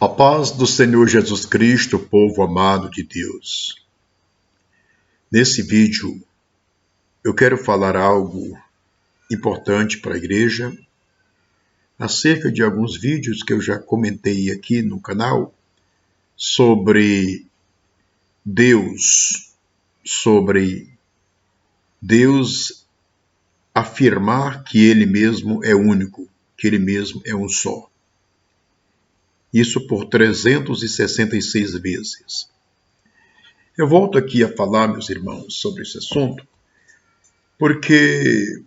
A paz do Senhor Jesus Cristo, povo amado de Deus. Nesse vídeo, eu quero falar algo importante para a igreja, acerca de alguns vídeos que eu já comentei aqui no canal, sobre Deus afirmar que Ele mesmo é único, que Ele mesmo é um só. Isso por 366 vezes. Eu volto aqui a falar, meus irmãos, sobre esse assunto, porque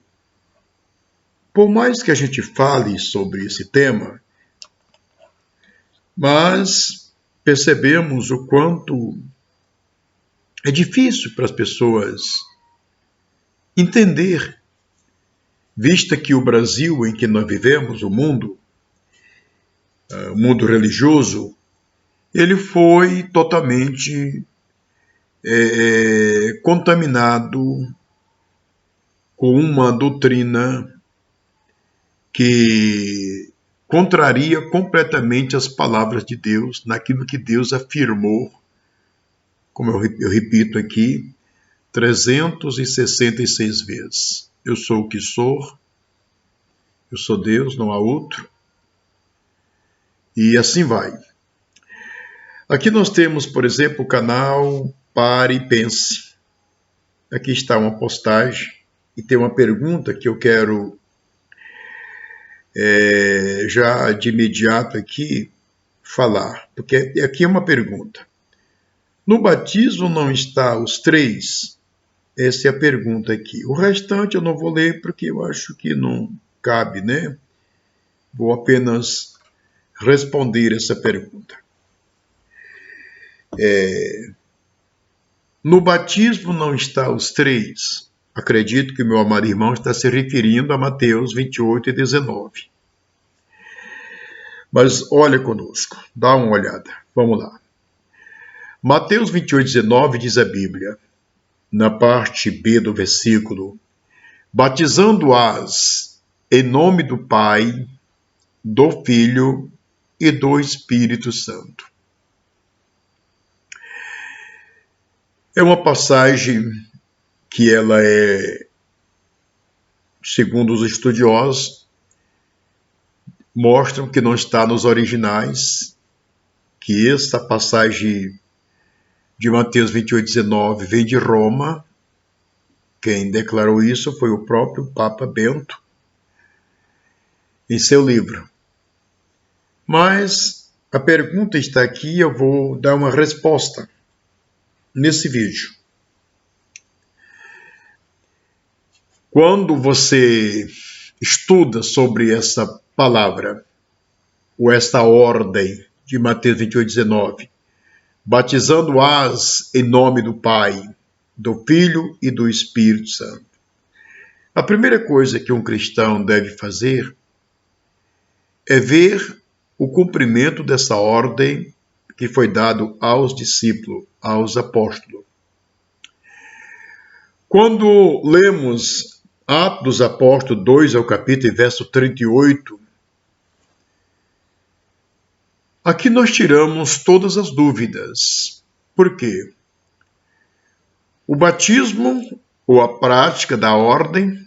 por mais que a gente fale sobre esse tema, mas percebemos o quanto é difícil para as pessoas entender, vista que o Brasil em que nós vivemos, o mundo religioso, ele foi totalmente contaminado com uma doutrina que contraria completamente as palavras de Deus, naquilo que Deus afirmou, como eu repito aqui, 366 vezes. Eu sou o que sou, eu sou Deus, não há outro, e assim vai. Aqui nós temos, por exemplo, o canal Pare e Pense. Aqui está uma postagem e tem uma pergunta que eu quero já de imediato aqui falar, porque aqui é uma pergunta. No batismo não está os três? Essa é a pergunta aqui. O restante eu não vou ler porque eu acho que não cabe, né? Vou apenas responder essa pergunta. No batismo não está os três? Acredito que o meu amado irmão está se referindo a Mateus 28 e 19. Mas olha conosco, dá uma olhada. Vamos lá. Mateus 28, 19 diz a Bíblia, na parte B do versículo, batizando-as em nome do Pai, do Filho e do Espírito Santo. É uma passagem que ela é, segundo os estudiosos, mostram que não está nos originais, que essa passagem de Mateus 28, 19 vem de Roma. Quem declarou isso foi o próprio Papa Bento, em seu livro. Mas a pergunta está aqui, eu vou dar uma resposta nesse vídeo. Quando você estuda sobre essa palavra, ou esta ordem de Mateus 28, 19, batizando-as em nome do Pai, do Filho e do Espírito Santo. A primeira coisa que um cristão deve fazer é ver o cumprimento dessa ordem que foi dado aos discípulos, aos apóstolos. Quando lemos Atos dos Apóstolos 2, ao capítulo e verso 38, aqui nós tiramos todas as dúvidas. Por quê? O batismo, ou a prática da ordem,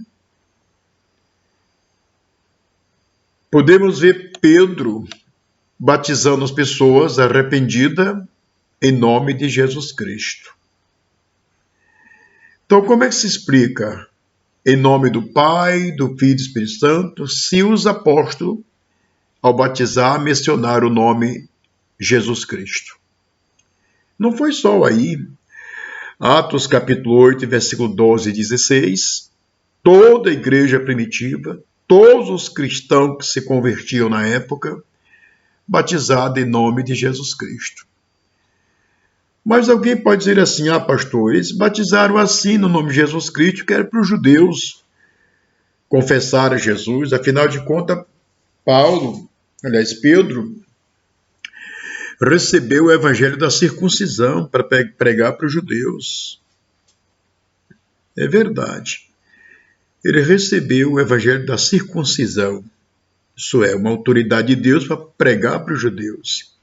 podemos ver Pedro batizando as pessoas arrependidas em nome de Jesus Cristo. Então, como é que se explica em nome do Pai, do Filho e do Espírito Santo, se os apóstolos, ao batizar, mencionaram o nome Jesus Cristo? Não foi só aí. Atos capítulo 8, versículo 12 e 16, toda a igreja primitiva, todos os cristãos que se convertiam na época, batizados em nome de Jesus Cristo. Mas alguém pode dizer assim, pastor, eles batizaram assim no nome de Jesus Cristo, que era para os judeus confessar a Jesus. Afinal de contas, Pedro, recebeu o evangelho da circuncisão para pregar para os judeus. É verdade. Ele recebeu o evangelho da circuncisão. Isso é, uma autoridade de Deus para pregar para os judeus.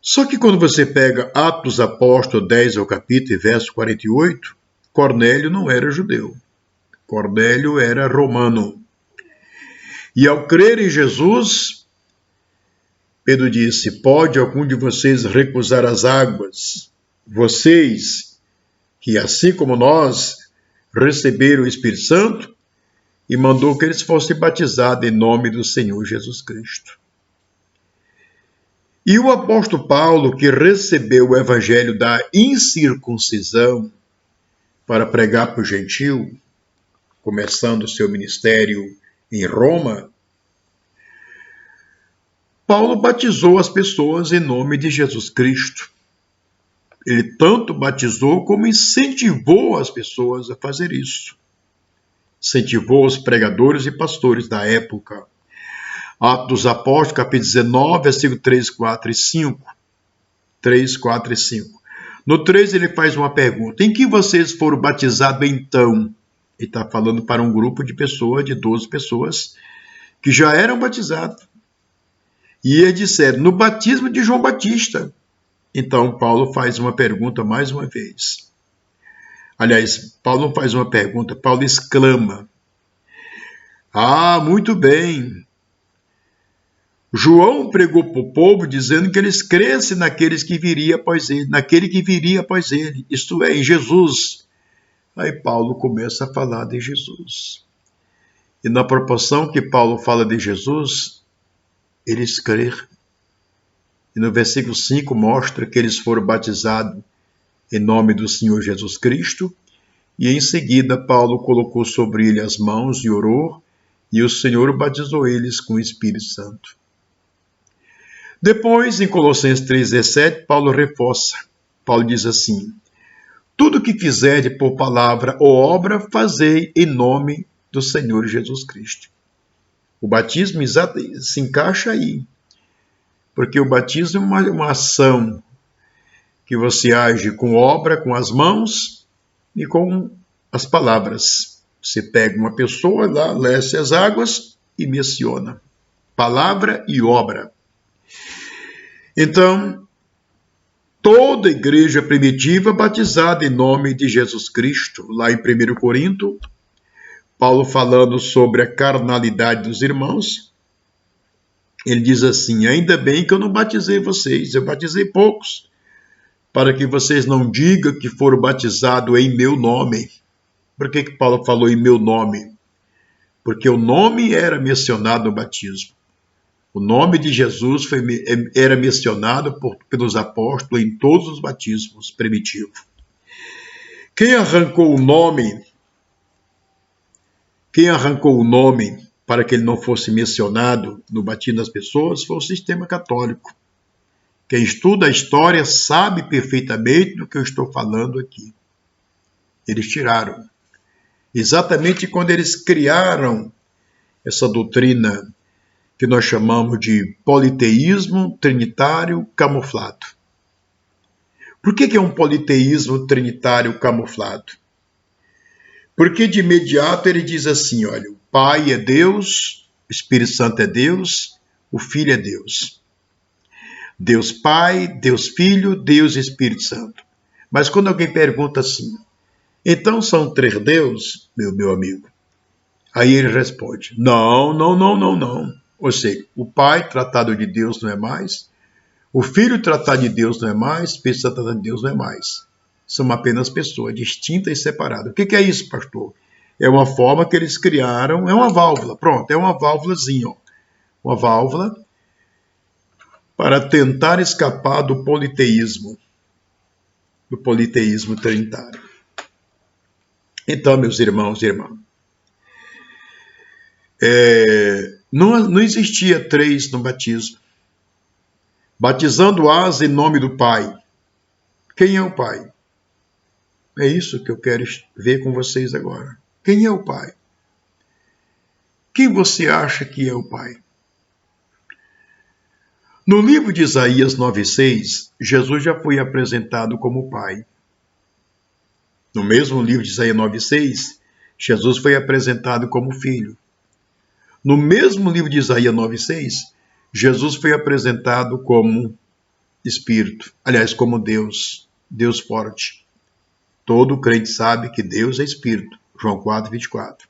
Só que quando você pega Atos dos Apóstolos 10, ao capítulo, verso 48, Cornélio não era judeu. Cornélio era romano. E ao crer em Jesus, Pedro disse: pode algum de vocês recusar as águas? Vocês, que assim como nós, receberam o Espírito Santo, e mandou que eles fossem batizados em nome do Senhor Jesus Cristo. E o apóstolo Paulo, que recebeu o evangelho da incircuncisão para pregar para o gentil, começando o seu ministério em Roma, Paulo batizou as pessoas em nome de Jesus Cristo. Ele tanto batizou como incentivou as pessoas a fazer isso. Incentivou os pregadores e pastores da época. Atos dos Apóstolos, capítulo 19, versículo 3, 4 e 5. 3, 4 e 5. No 3 ele faz uma pergunta: em que vocês foram batizados então? Ele está falando para um grupo de pessoas, de 12 pessoas, que já eram batizados. E eles disseram: no batismo de João Batista. Então Paulo faz uma pergunta mais uma vez. Aliás, Paulo não faz uma pergunta, Paulo exclama: ah, muito bem. João pregou para o povo dizendo que eles crescem naquele que viria após ele, isto é, em Jesus. Aí Paulo começa a falar de Jesus. E na proporção que Paulo fala de Jesus, eles creram. E no versículo 5 mostra que eles foram batizados em nome do Senhor Jesus Cristo. E em seguida Paulo colocou sobre ele as mãos e orou, e o Senhor batizou eles com o Espírito Santo. Depois, em Colossenses 3,17, Paulo reforça. Paulo diz assim: tudo que fizerdes por palavra ou obra, fazei em nome do Senhor Jesus Cristo. O batismo se encaixa aí, porque o batismo é uma ação que você age com obra, com as mãos e com as palavras. Você pega uma pessoa lá, desce as águas e menciona. Palavra e obra. Então, toda a igreja primitiva batizada em nome de Jesus Cristo, lá em 1 Corinto, Paulo falando sobre a carnalidade dos irmãos, ele diz assim: ainda bem que eu não batizei vocês, eu batizei poucos, para que vocês não digam que foram batizados em meu nome. Por que Paulo falou em meu nome? Porque o nome era mencionado no batismo. O nome de Jesus era mencionado pelos apóstolos em todos os batismos primitivos. Quem arrancou o nome para que ele não fosse mencionado no batismo das pessoas foi o sistema católico. Quem estuda a história sabe perfeitamente do que eu estou falando aqui. Eles tiraram. Exatamente quando eles criaram essa doutrina que nós chamamos de politeísmo trinitário camuflado. Por que é um politeísmo trinitário camuflado? Porque de imediato ele diz assim: olha, o Pai é Deus, o Espírito Santo é Deus, o Filho é Deus. Deus Pai, Deus Filho, Deus Espírito Santo. Mas quando alguém pergunta assim: então são 3 deuses, meu amigo? Aí ele responde: não. Ou seja, o Pai tratado de Deus não é mais, o Filho tratado de Deus não é mais, o Espírito Santo tratado de Deus não é mais. São apenas pessoas distintas e separadas. O que é isso, pastor? É uma forma que eles criaram, é uma válvula, pronto, é uma válvulazinha, ó. Uma válvula para tentar escapar do politeísmo trinitário. Então, meus irmãos e irmãs, não existia 3 no batismo. Batizando-as em nome do Pai. Quem é o Pai? É isso que eu quero ver com vocês agora. Quem é o Pai? Quem você acha que é o Pai? No livro de Isaías 9,6, Jesus já foi apresentado como Pai. No mesmo livro de Isaías 9,6, Jesus foi apresentado como Filho. No mesmo livro de Isaías 9,6, Jesus foi apresentado como Espírito. Aliás, como Deus, Deus forte. Todo crente sabe que Deus é Espírito. João 4, 24.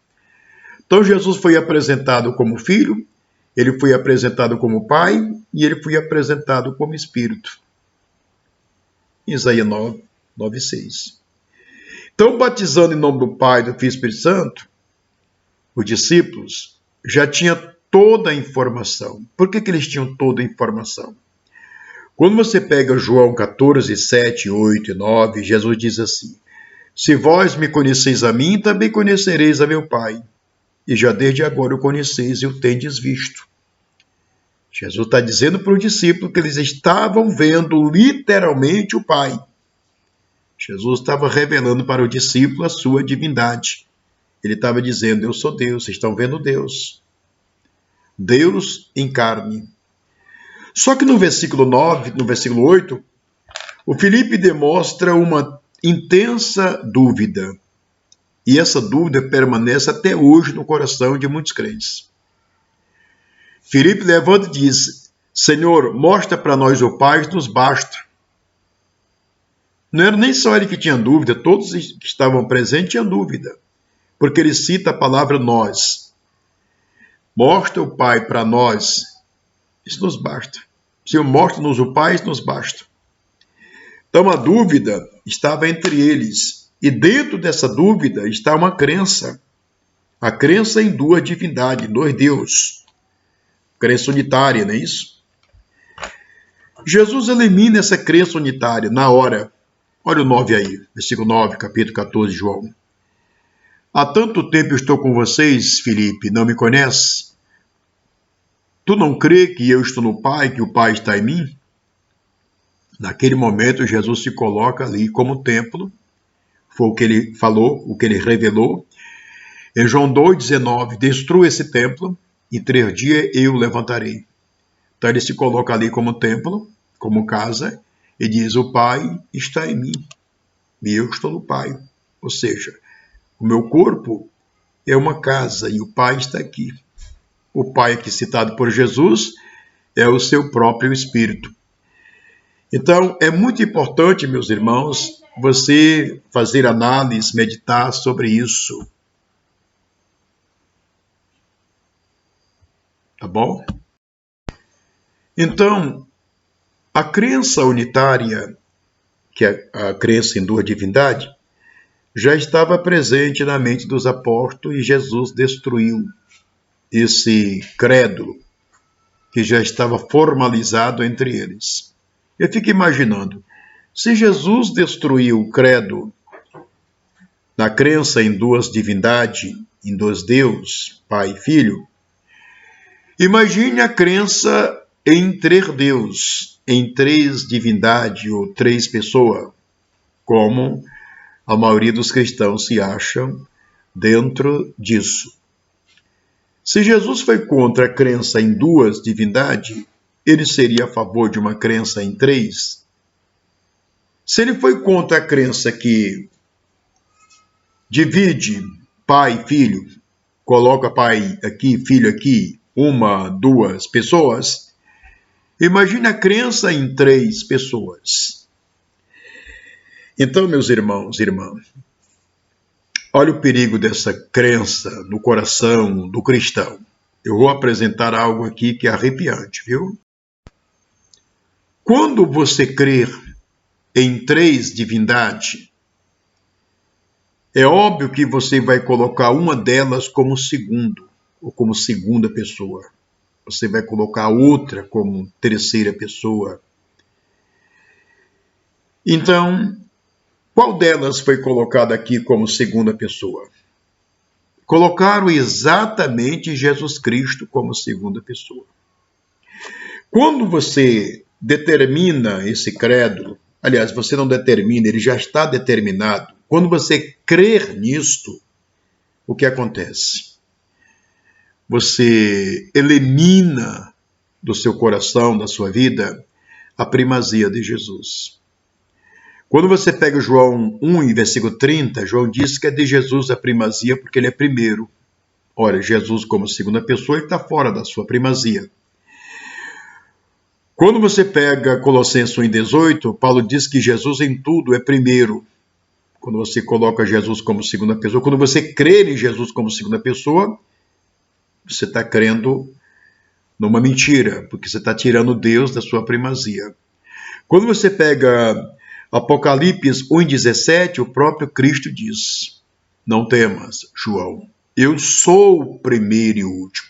Então Jesus foi apresentado como Filho, ele foi apresentado como Pai e ele foi apresentado como Espírito. Isaías 9, 9, 6. Então, batizando em nome do Pai, do Filho e do Espírito Santo, os discípulos já tinham toda a informação. Por que eles tinham toda a informação? Quando você pega João 14, 7, 8 e 9, Jesus diz assim: se vós me conheceis a mim, também conhecereis a meu Pai. E já desde agora o conheceis e o tendes visto. Jesus está dizendo para os discípulos que eles estavam vendo literalmente o Pai. Jesus estava revelando para o discípulo a sua divindade. Ele estava dizendo: eu sou Deus, vocês estão vendo Deus. Deus em carne. Só que no versículo 9, no versículo 8, o Filipe demonstra uma intensa dúvida. E essa dúvida permanece até hoje no coração de muitos crentes. Filipe levanta e diz: Senhor, mostra para nós o Pai, nos basta. Não era nem só ele que tinha dúvida, todos que estavam presentes tinham dúvida. Porque ele cita a palavra nós. Mostra o Pai para nós, isso nos basta. Senhor, mostra-nos o Pai, isso nos basta. Então a dúvida estava entre eles. E dentro dessa dúvida está uma crença. A crença em duas divindades, dois deuses. Crença unitária, não é isso? Jesus elimina essa crença unitária na hora. Olha o 9 aí, versículo 9, capítulo 14 de João. Há tanto tempo estou com vocês, Filipe, não me conhece? Tu não crê que eu estou no Pai, que o Pai está em mim? Naquele momento, Jesus se coloca ali como templo. Foi o que ele falou, o que ele revelou. Em João 2,19, destrua esse templo, em 3 dias eu o levantarei. Então ele se coloca ali como templo, como casa, e diz: o Pai está em mim, e eu estou no Pai. Ou seja, o meu corpo é uma casa, e o Pai está aqui. O Pai aqui citado por Jesus é o seu próprio Espírito. Então, é muito importante, meus irmãos, você fazer análise, meditar sobre isso. Tá bom? Então, a crença unitária, que é a crença em duas divindades, já estava presente na mente dos apóstolos e Jesus destruiu esse credo que já estava formalizado entre eles. Eu fico imaginando, se Jesus destruiu o credo na crença em duas divindades, em dois deuses, Pai e Filho, imagine a crença em três deuses, em três divindades ou três pessoas, como a maioria dos cristãos se acham dentro disso. Se Jesus foi contra a crença em duas divindades, ele seria a favor de uma crença em três? Se ele foi contra a crença que divide pai e filho, coloca pai aqui, filho aqui, uma, duas pessoas, imagine a crença em três pessoas. Então, meus irmãos e irmãs, olha o perigo dessa crença no coração do cristão. Eu vou apresentar algo aqui que é arrepiante, viu? Quando você crer em três divindades, é óbvio que você vai colocar uma delas como segundo, ou como segunda pessoa. Você vai colocar outra como terceira pessoa. Então, qual delas foi colocada aqui como segunda pessoa? Colocaram exatamente Jesus Cristo como segunda pessoa. Quando você determina esse credo, aliás, você não determina, ele já está determinado. Quando você crer nisto, o que acontece? Você elimina do seu coração, da sua vida, a primazia de Jesus. Quando você pega João 1, versículo 30, João diz que é de Jesus a primazia porque ele é primeiro. Ora, Jesus como segunda pessoa, ele está fora da sua primazia. Quando você pega Colossenses 1:18, Paulo diz que Jesus em tudo é primeiro. Quando você coloca Jesus como segunda pessoa, quando você crê em Jesus como segunda pessoa, você está crendo numa mentira, porque você está tirando Deus da sua primazia. Quando você pega Apocalipse 1:17, o próprio Cristo diz: não temas, João, eu sou o primeiro e o último.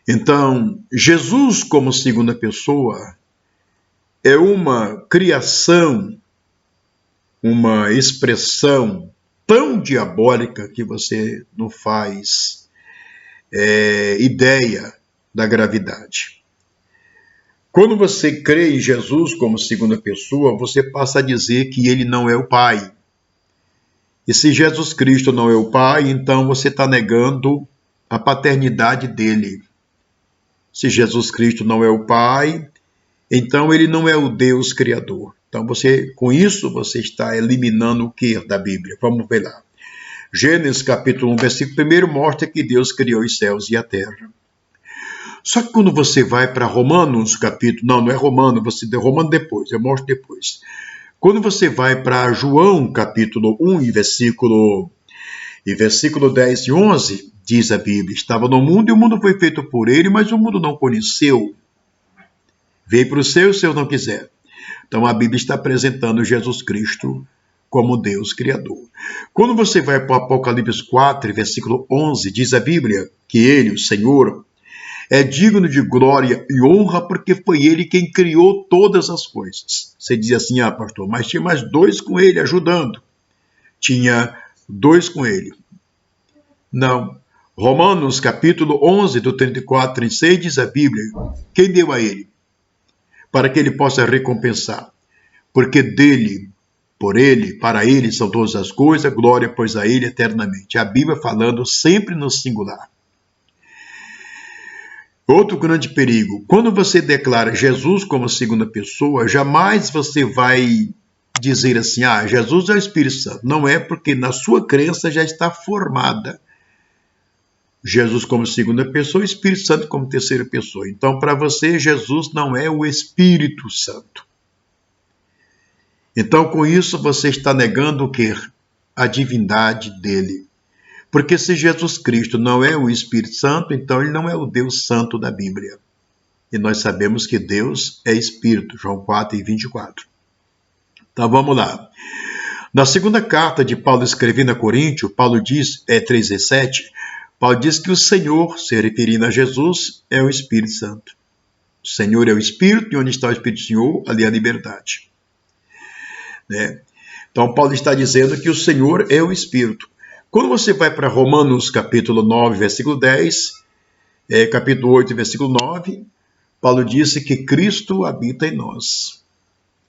Então, Jesus como segunda pessoa é uma criação, uma expressão tão diabólica que você não faz ideia da gravidade. Quando você crê em Jesus como segunda pessoa, você passa a dizer que ele não é o Pai. E se Jesus Cristo não é o Pai, então você está negando a paternidade dele. Se Jesus Cristo não é o Pai, então ele não é o Deus Criador. Então com isso você está eliminando o que da Bíblia? Vamos ver lá. Gênesis capítulo 1, versículo 1 mostra que Deus criou os céus e a terra. Só que quando você vai para Romanos capítulo... Não é Romano, Romano depois, eu mostro depois. Quando você vai para João capítulo 1 e versículo 10 e 11, diz a Bíblia, estava no mundo e o mundo foi feito por ele, mas o mundo não conheceu. Veio para os seus não quiseram. Então a Bíblia está apresentando Jesus Cristo como Deus Criador. Quando você vai para o Apocalipse 4, versículo 11, diz a Bíblia que ele, o Senhor, é digno de glória e honra porque foi ele quem criou todas as coisas. Você diz assim, pastor, mas tinha mais dois com ele ajudando. Tinha dois com ele. Não. Romanos capítulo 11, do 34 a 36, diz a Bíblia, quem deu a ele? Para que ele possa recompensar. Porque dele, por ele, para ele são todas as coisas, glória pois a ele eternamente. A Bíblia falando sempre no singular. Outro grande perigo, quando você declara Jesus como segunda pessoa, jamais você vai dizer assim, Jesus é o Espírito Santo. Não é, porque na sua crença já está formada Jesus como segunda pessoa e Espírito Santo como terceira pessoa. Então, para você, Jesus não é o Espírito Santo. Então, com isso, você está negando o quê? A divindade dele. Porque se Jesus Cristo não é o Espírito Santo, então ele não é o Deus Santo da Bíblia. E nós sabemos que Deus é Espírito, João 4:24. Então vamos lá. Na segunda carta de Paulo escrevendo a Coríntios, Paulo diz, 3:7, Paulo diz que o Senhor, se referindo a Jesus, é o Espírito Santo. O Senhor é o Espírito, e onde está o Espírito do Senhor, ali é a liberdade. Né? Então Paulo está dizendo que o Senhor é o Espírito. Quando você vai para Romanos capítulo 9, versículo 10, capítulo 8, versículo 9, Paulo disse que Cristo habita em nós.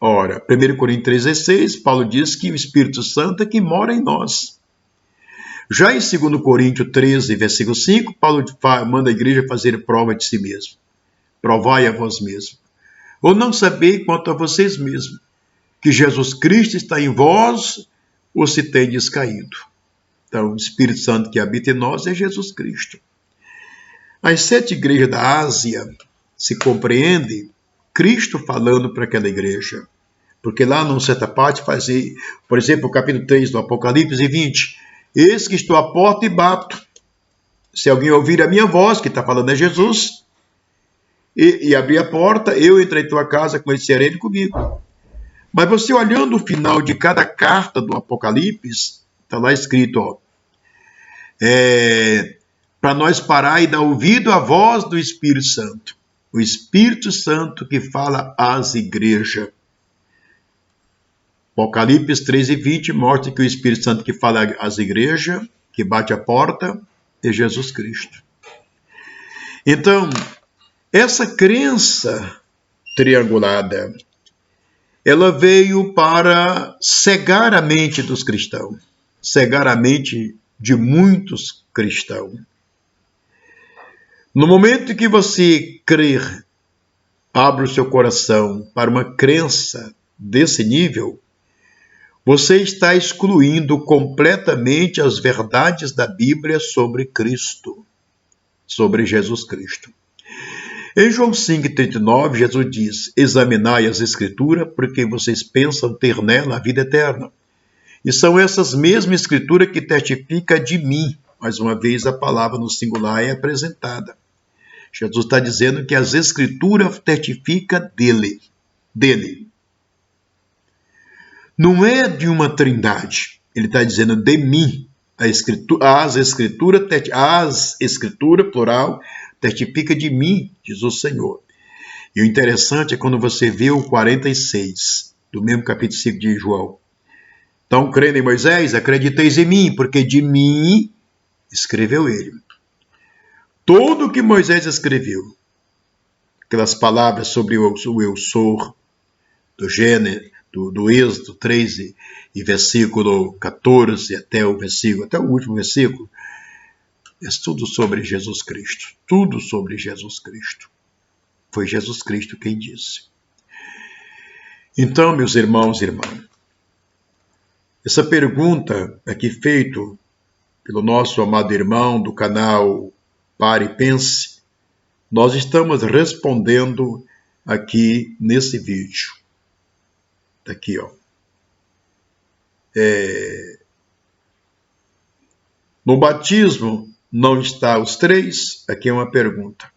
Ora, 1 Coríntios 3,16, Paulo diz que o Espírito Santo é que mora em nós. Já em 2 Coríntios 13, versículo 5, Paulo manda a igreja fazer prova de si mesmo. Provai a vós mesmos. Ou não sabei quanto a vocês mesmos, que Jesus Cristo está em vós, ou se tendes caído. Então, o Espírito Santo que habita em nós é Jesus Cristo. As 7 igrejas da Ásia se compreendem Cristo falando para aquela igreja. Porque lá, numa certa parte, fazia, por exemplo, o capítulo 3 do Apocalipse 20, eis que estou à porta e bato. Se alguém ouvir a minha voz, que está falando é Jesus, e abrir a porta, eu entrei em tua casa, conhecerei ele comigo. Mas você olhando o final de cada carta do Apocalipse, está lá escrito, para nós parar e dar ouvido à voz do Espírito Santo. O Espírito Santo que fala às igrejas. Apocalipse 3:20 mostra que o Espírito Santo que fala às igrejas, que bate a porta, é Jesus Cristo. Então, essa crença triangulada, ela veio para cegar a mente dos cristãos, cegar a mente de muitos cristãos. No momento que você crer, abre o seu coração para uma crença desse nível, você está excluindo completamente as verdades da Bíblia sobre Cristo, sobre Jesus Cristo. Em João 5,39, Jesus diz: examinai as Escrituras, porque vocês pensam ter nela a vida eterna. E são essas mesmas Escrituras que testificam de mim. Mais uma vez, a palavra no singular é apresentada. Jesus está dizendo que as Escrituras testificam dele. Não é de uma trindade. Ele está dizendo de mim. As Escrituras, plural, testifica de mim, diz o Senhor. E o interessante é quando você vê o 46, do mesmo capítulo 5 de João. Então, crendo em Moisés, acrediteis em mim, porque de mim escreveu ele. Tudo o que Moisés escreveu, aquelas palavras sobre o eu sou, do Gênesis, do Êxodo 13 e versículo 14 até o último versículo, é tudo sobre Jesus Cristo. Tudo sobre Jesus Cristo. Foi Jesus Cristo quem disse. Então, meus irmãos e irmãs, essa pergunta aqui feita pelo nosso amado irmão do canal Pare e Pense, nós estamos respondendo aqui nesse vídeo. Está aqui, ó. No batismo não está os três? Aqui é uma pergunta.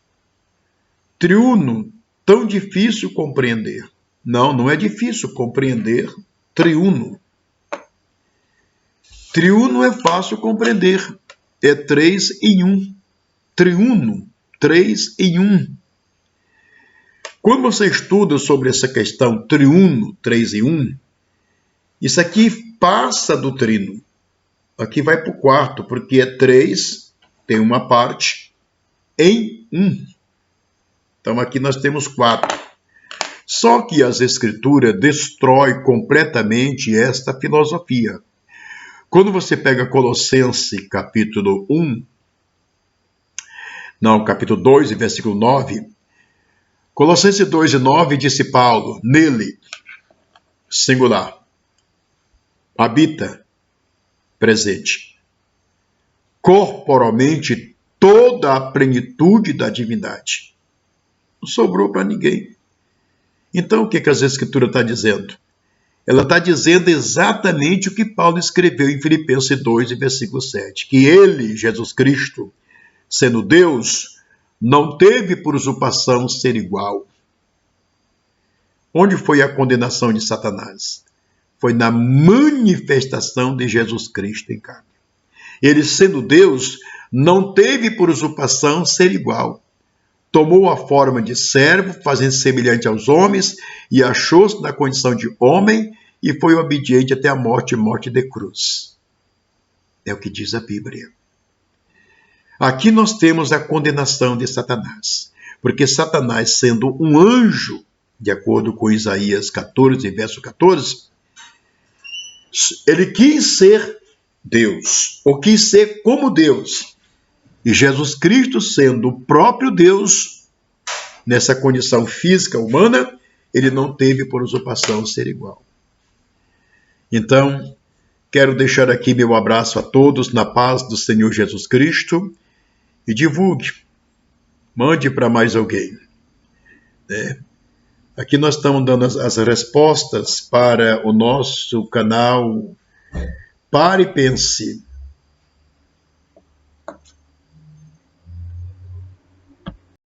Triuno, tão difícil compreender? Não, não é difícil compreender triuno. Triuno é fácil compreender. É 3 em 1. Triuno, 3 em 1. Quando você estuda sobre essa questão triuno, 3 em 1, isso aqui passa do trino. Aqui vai para o quarto, porque é 3, tem uma parte, em 1. Então aqui nós temos 4. Só que as Escrituras destroem completamente esta filosofia. Quando você pega Colossenses capítulo 2, versículo 9, Colossenses 2 e 9, disse Paulo, nele, singular, habita, presente, corporalmente toda a plenitude da divindade. Não sobrou para ninguém. Então, o que as Escrituras estão dizendo? Ela está dizendo exatamente o que Paulo escreveu em Filipenses 2, versículo 7, que ele, Jesus Cristo, sendo Deus, não teve por usurpação ser igual. Onde foi a condenação de Satanás? Foi na manifestação de Jesus Cristo em carne. Ele, sendo Deus, não teve por usurpação ser igual. Tomou a forma de servo, fazendo semelhante aos homens, e achou-se na condição de homem, e foi obediente até a morte de cruz. É o que diz a Bíblia. Aqui nós temos a condenação de Satanás, porque Satanás, sendo um anjo, de acordo com Isaías 14, verso 14, ele quis ser Deus, ou quis ser como Deus. E Jesus Cristo, sendo o próprio Deus, nessa condição física humana, ele não teve por usurpação ser igual. Então, quero deixar aqui meu abraço a todos na paz do Senhor Jesus Cristo e divulgue, mande para mais alguém. Aqui nós estamos dando as respostas para o nosso canal Pare e Pense.